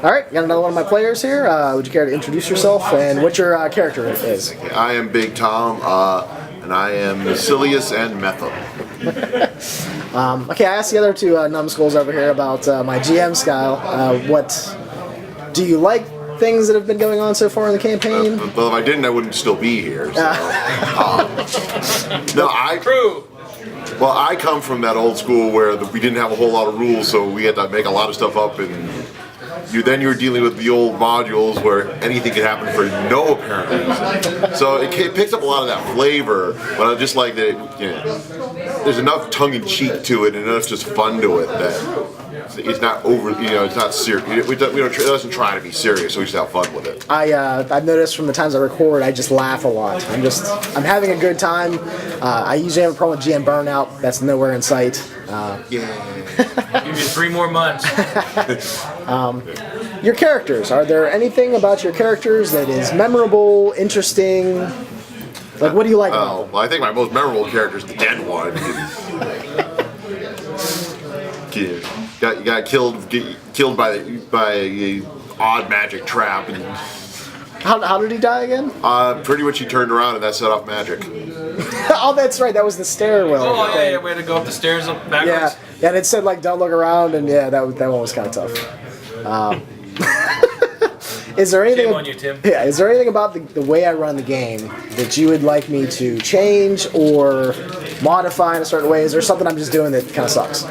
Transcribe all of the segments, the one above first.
All right, got another one of my players here. Would you care to introduce yourself and what your character is? I am Big Tom, and I am Mescillius and Metham. Okay, I asked the other two numbskulls over here about my GM style. What do you like? Things that have been going on so far in the campaign? Well, if I didn't, I wouldn't still be here. So. True. Well, I come from that old school where we didn't have a whole lot of rules, so we had to make a lot of stuff up, and then you were dealing with the old modules where anything could happen for no apparent reason. So it picks up a lot of that flavor, but I just like that there's enough tongue-in-cheek to it and enough just fun to it that it's not over, it's not serious. It doesn't try to be serious, so we just have fun with it. I've noticed from the times I record, I just laugh a lot. I'm having a good time. I usually have a problem with GM burnout. That's nowhere in sight. Give you 3 more months. Your characters, are there anything about your characters that is memorable, interesting? Like, what do you like about them? Well, I think my most memorable character is the dead one. Got killed by a odd magic trap. And how did he die again? Pretty much he turned around and that set off magic. Oh, that's right. That was the stairwell. Oh yeah, we had to go up the stairs backwards. Yeah, and it said like don't look around, and yeah, that one was kind of tough. Is there anything? Shame on you, Tim. Yeah, is there anything about the way I run the game that you would like me to change or modify in a certain way? Is there something I'm just doing that kind of sucks?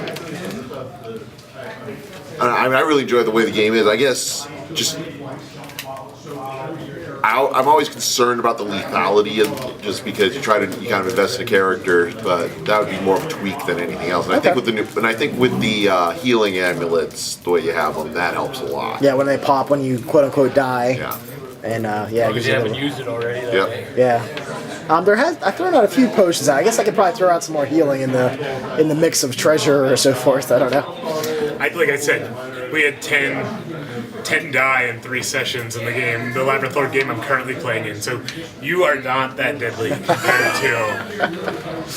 I really enjoy the way the game is. I guess just I'm always concerned about the lethality, and just because you kind of invest in a character, but that would be more of a tweak than anything else. And I think with the healing amulets, the way you have them, that helps a lot. Yeah, when they pop when you quote unquote die. Yeah. And Because you haven't used it already. Yeah. I've thrown out a few potions. I guess I could probably throw out some more healing in the mix of treasure or so forth. I don't know. Like I said, we had 10 die in 3 sessions in the game, the Labyrinth Lord game I'm currently playing in. So you are not that deadly compared to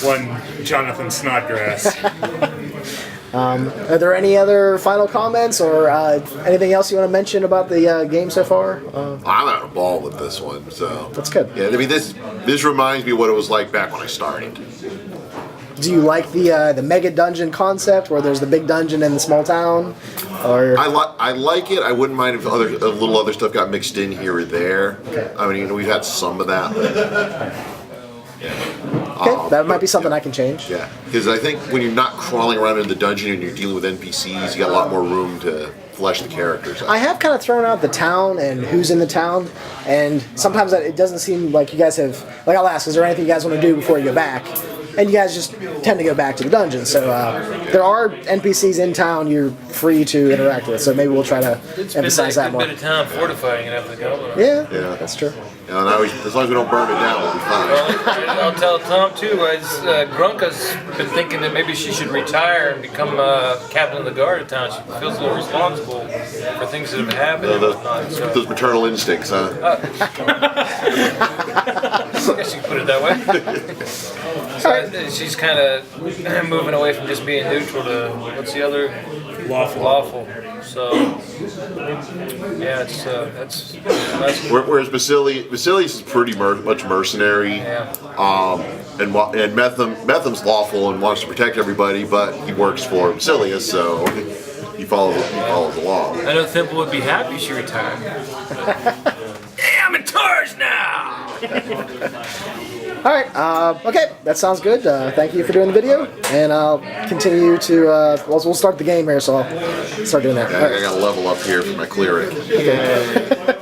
one Jonathan Snodgrass. Are there any other final comments or anything else you want to mention about the game so far? I'm having a ball with this one, so that's good. Yeah, I mean this reminds me of what it was like back when I started. Do you like the Megadungeon concept, where there's the big dungeon in the small town? Or I like it. I wouldn't mind if a little other stuff got mixed in here or there. Okay. I mean, we've had some of that. Okay, that might be something I can change. Yeah, because I think when you're not crawling around in the dungeon and you're dealing with NPCs, you got a lot more room to flesh the characters out. I have kind of thrown out the town and who's in the town, and sometimes it doesn't seem like you guys have. Like, I'll ask, is there anything you guys want to do before you go back? And you guys just tend to go back to the dungeon. So there are NPCs in town you're free to interact with. So maybe we'll try to emphasize that more. It's been a bit of time fortifying it after the goblin. Yeah, that's true. Yeah, as long as we don't burn it down, we'll be fine. Well, I'll tell Tom too. Grunka's been thinking that maybe she should retire and become captain of the guard of town. She feels a little responsible for things that have happened. Those maternal instincts, huh? I guess you could put it that way. So she's kind of moving away from just being neutral to what's the other? Lawful. So yeah, that's. Whereas Mescillius is pretty much mercenary. Yeah. And Metham's lawful and wants to protect everybody, but he works for Mescillius, so he follows along. I know Thimble would be happy she retired. Hey, I'm in charge now! All right, okay, that sounds good. Thank you for doing the video, and I'll continue to, we'll start the game here, so I'll start doing that. Yeah, I gotta level up here for my cleric. Okay.